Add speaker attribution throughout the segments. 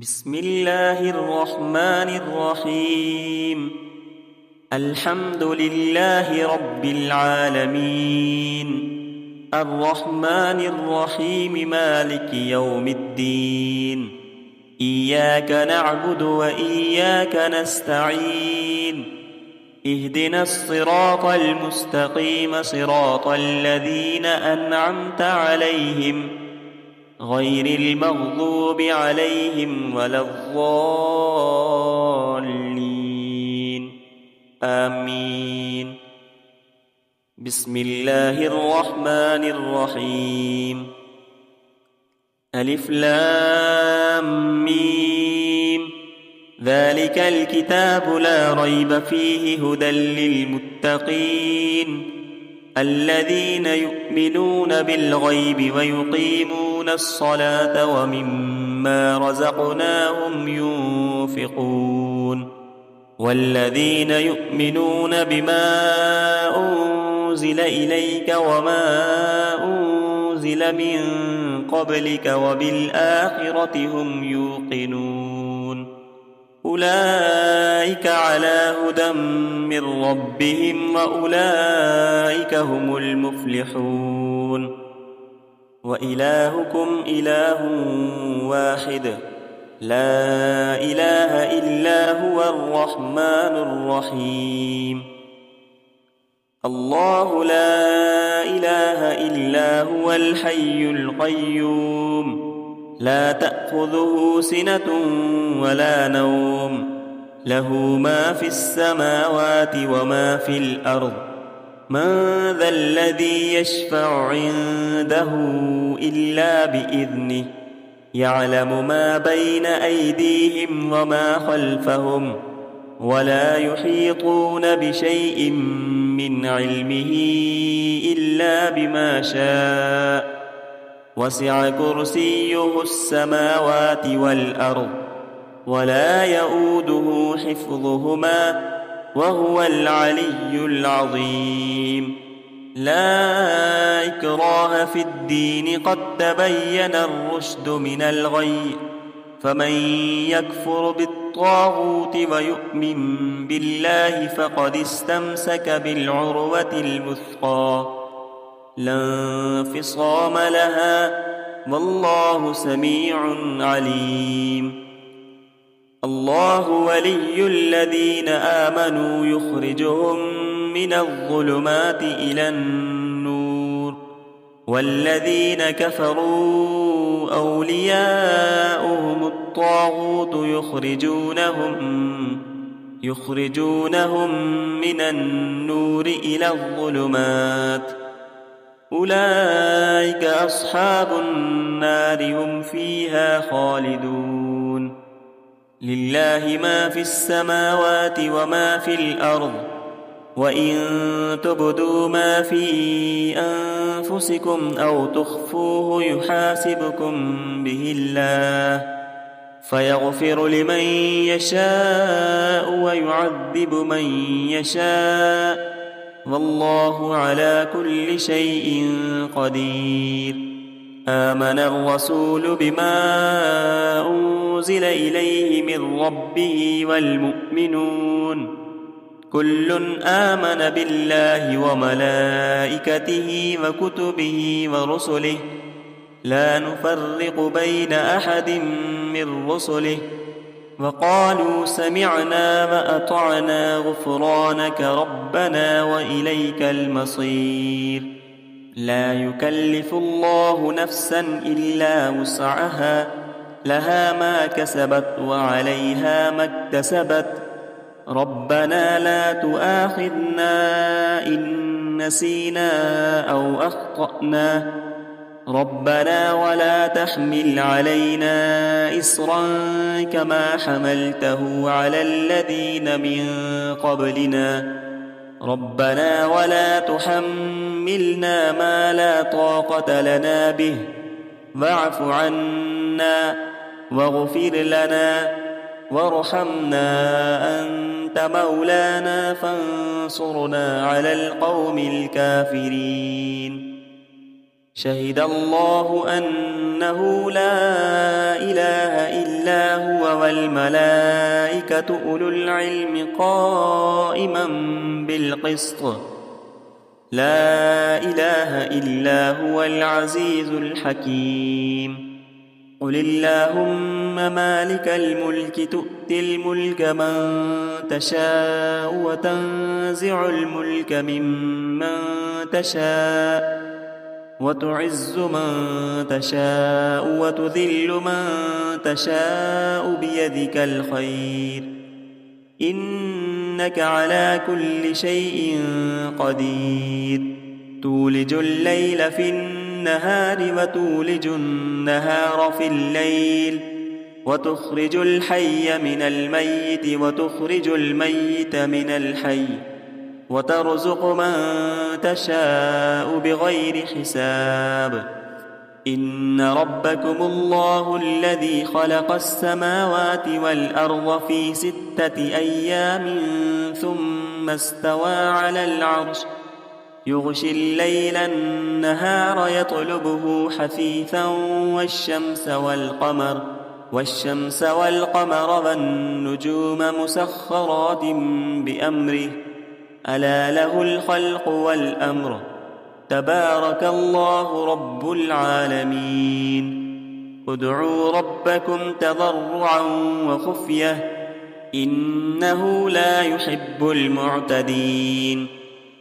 Speaker 1: بسم الله الرحمن الرحيم. الحمد لله رب العالمين، الرحمن الرحيم، مالك يوم الدين. إياك نعبد وإياك نستعين. اهدنا الصراط المستقيم، صراط الذين أنعمت عليهم غير المغضوب عليهم ولا الضالين، آمين. بسم الله الرحمن الرحيم. ألف لام ميم، ذلك الكتاب لا ريب فيه، هدى للمتقين الذين يؤمنون بالغيب ويقيمون الصلاة ومما رزقناهم ينفقون. والذين يؤمنون بما أنزل إليك وما أنزل من قبلك وبالآخرة هم يوقنون. أولئك على هدى من ربهم وأولئك هم المفلحون. وإلهكم إله واحد، لا إله إلا هو الرحمن الرحيم. الله لا إله إلا هو الحي القيوم، لا تأخذه سنة ولا نوم، له ما في السماوات وما في الأرض. من ذا الذي يشفع عنده إلا بإذنه، يعلم ما بين أيديهم وما خلفهم، ولا يحيطون بشيء من علمه إلا بما شاء. وسع كرسيه السماوات والأرض، ولا يؤوده حفظهما، وهو العلي العظيم. لا إكراه في الدين، قد تبين الرشد من الغي. فمن يكفر بالطاغوت ويؤمن بالله فقد استمسك بالعروة الوثقى، لا انفصام لها، والله سميع عليم. الله ولي الذين آمنوا، يخرجهم من الظلمات إلى النور. والذين كفروا أولياؤهم الطاغوت، يخرجونهم من النور إلى الظلمات. أولئك أصحاب النار، هم فيها خالدون. لله ما في السماوات وما في الأرض، وإن تبدوا ما في أنفسكم أو تخفوه يحاسبكم به الله، فيغفر لمن يشاء ويعذب من يشاء، والله على كل شيء قدير. آمن الرسول بما أنزل إليه من ربه والمؤمنون، كل آمن بالله وملائكته وكتبه ورسله، لا نفرق بين أحد من رسله، وقالوا سمعنا وأطعنا غفرانك ربنا وإليك المصير. لا يكلف الله نفسا إلا وسعها، لها ما كسبت وعليها ما اكتسبت. ربنا لا تؤاخذنا إن نسينا أو أخطأنا، ربنا ولا تحمل علينا إصرا كما حملته على الذين من قبلنا، ربنا ولا تحملنا ما لا طاقة لنا به، واعف عنا واغفر لنا وارحمنا، أنت مولانا فانصرنا على القوم الكافرين. شهد الله أنه أنه لا إله إلا هو والملائكة أولو العلم قائما بالقسط لا إله إلا هو العزيز الحكيم قل اللهم مالك الملك تؤتي الملك من تشاء وتنزع الملك ممن تشاء وتعز من تشاء وتذل من تشاء بيدك الخير إنك على كل شيء قدير تولج الليل في النهار وتولج النهار في الليل وتخرج الحي من الميت وتخرج الميت من الحي وترزق من تشاء بغير حساب إن ربكم الله الذي خلق السماوات والأرض في 6 أيام ثم استوى على العرش يغشي الليل النهار يطلبه حثيثا والشمس والقمر والنجوم مسخرات بأمره ألا له الخلق والأمر تبارك الله رب العالمين ادعوا ربكم تضرعا وخفية إنه لا يحب المعتدين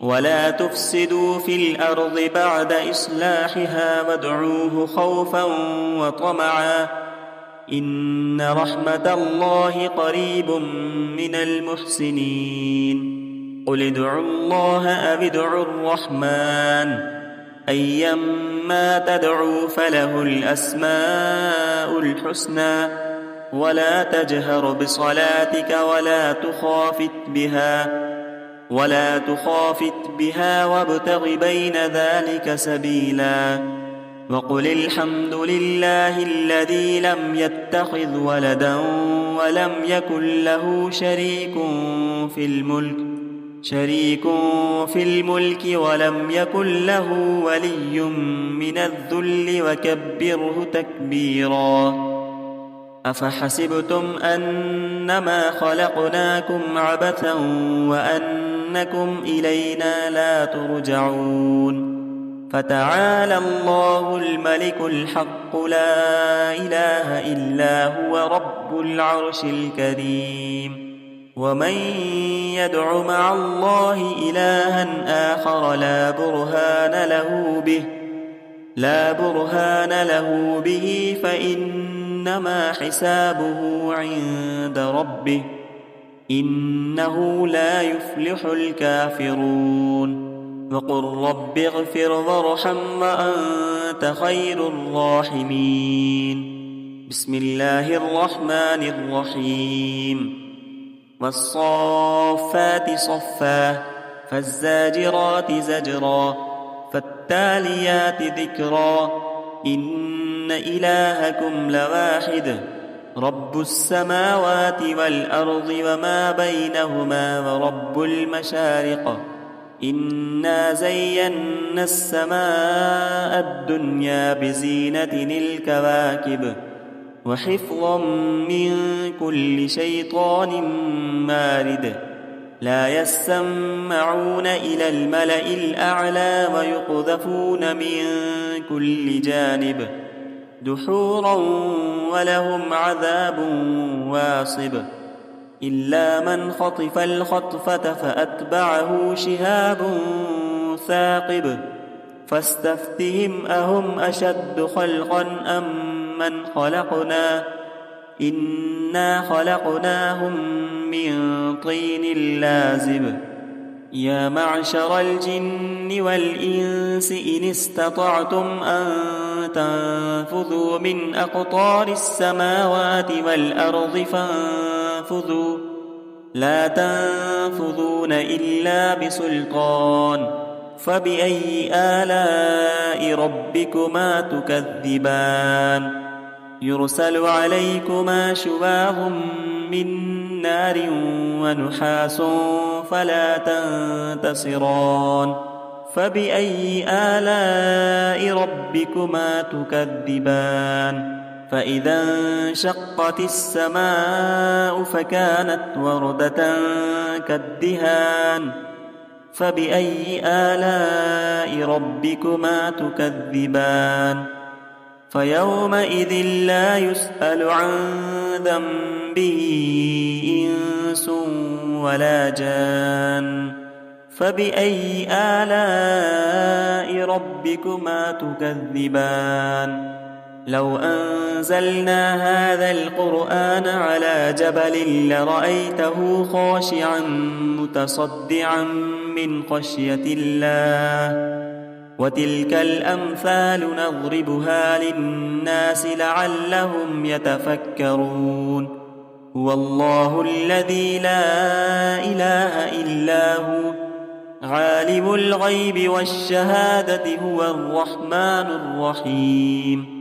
Speaker 1: ولا تفسدوا في الأرض بعد إصلاحها وادعوه خوفا وطمعا إن رحمة الله قريب من المحسنين قل ادعوا الله أو ادعوا الرحمن أيما تدعوا فله الأسماء الحسنى ولا تجهر بصلاتك ولا تخافت بها وابتغ بين ذلك سبيلا وقل الحمد لله الذي لم يتخذ ولدا ولم يكن له شريك في الملك ولم يكن له ولي من الذل وكبره تكبيرا أفحسبتم أنما خلقناكم عبثا وأنكم إلينا لا ترجعون فتعالى الله الملك الحق لا إله إلا هو رب العرش الكريم ومن يدع مع الله إلها آخر لا برهان له به فإنما حسابه عند ربه إنه لا يفلح الكافرون وقل رب اغفر وارحم وأنت خير الراحمين بسم الله الرحمن الرحيم والصافات صفا فالزاجرات زجرا فالتاليات ذكرا إن إلهكم لواحد رب السماوات والأرض وما بينهما ورب المشارق إنا زينا السماء الدنيا بزينة الكواكب وحفظا من كل شيطان مارد لا يسمعون إلى الملأ الأعلى ويقذفون من كل جانب دحورا ولهم عذاب واصب إلا من خطف الخطفة فأتبعه شهاب ثاقب فاستفتهم أهم أشد خلقا أم من خلقنا إنا خلقناهم من طين لازب يا معشر الجن والإنس إن استطعتم أن تنفذوا من أقطار السماوات والأرض فانفذوا لا تنفذون إلا بسلطان فبأي آلاء ربكما تكذبان يرسل عليكما شواظ من نار ونحاس فلا تنتصران فبأي آلاء ربكما تكذبان فإذا انشقت السماء فكانت وردة كالدهان فبأي آلاء ربكما تكذبان فيومئذ لا يسأل عن ذنبه إنس ولا جان فبأي آلاء ربكما تكذبان لو أنزلنا هذا القرآن على جبل لرأيته خاشعا متصدعا من خشية الله وتلك الأمثال نضربها للناس لعلهم يتفكرون هو الله الذي لا إله إلا هو عالم الغيب والشهادة هو الرحمن الرحيم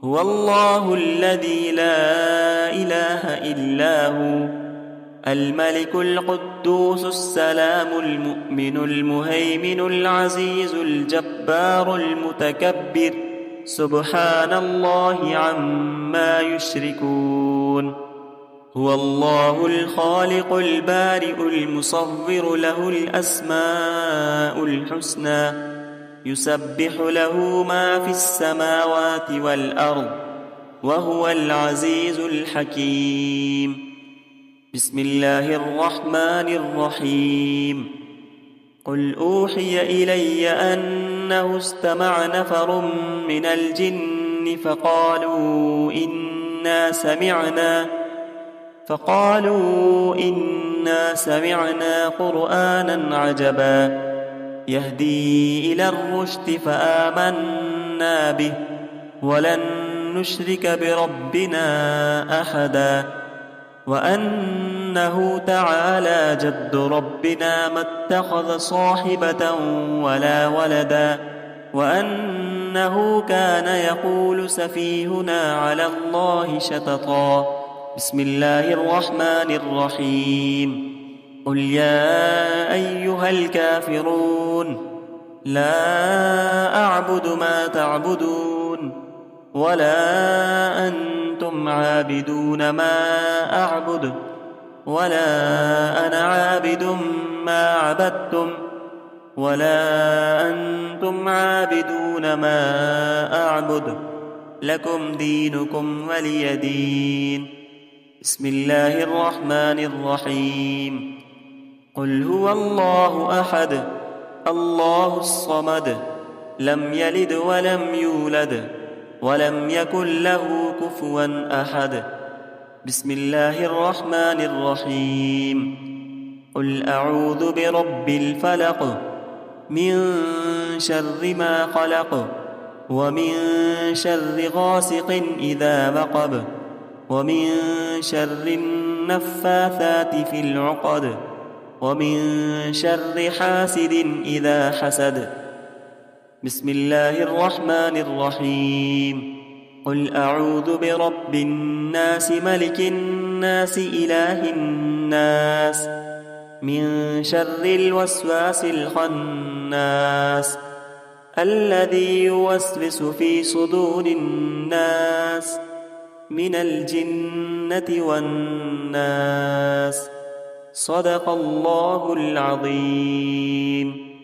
Speaker 1: هو الله الذي لا إله إلا هو الملك القدوس السلام المؤمن المهيمن العزيز الجبار المتكبر سبحان الله عما يشركون هو الله الخالق البارئ المصور له الأسماء الحسنى يسبح له ما في السماوات والأرض وهو العزيز الحكيم بسم الله الرحمن الرحيم قل أوحي إلي أنه استمع نفر من الجن فقالوا إنا سمعنا قرآنا عجبا يهدي إلى الرشد فآمنا به ولن نشرك بربنا أحدا وأنه تعالى جد ربنا ما اتخذ صاحبة ولا ولدا وأنه كان يقول سفيهنا على الله شططا بسم الله الرحمن الرحيم قل يا أيها الكافرون لا أعبد ما تعبدون ولا أنتم عابدون ما أعبد ولا أنا عابد ما عبدتم ولا أنتم عابدون ما أعبد لكم دينكم ولي دين بسم الله الرحمن الرحيم قل هو الله أحد الله الصمد لم يلد ولم يولد ولم يكن له كفوا أحد بسم الله الرحمن الرحيم قل أعوذ برب الفلق من شر ما خلق ومن شر غاسق إذا وقب ومن شر النفاثات في العقد ومن شر حاسد إذا حسد بسم الله الرحمن الرحيم قل أعوذ برب الناس ملك الناس إله الناس من شر الوسواس الخناس الذي يوسوس في صدور الناس من الجنة والناس صدق الله العظيم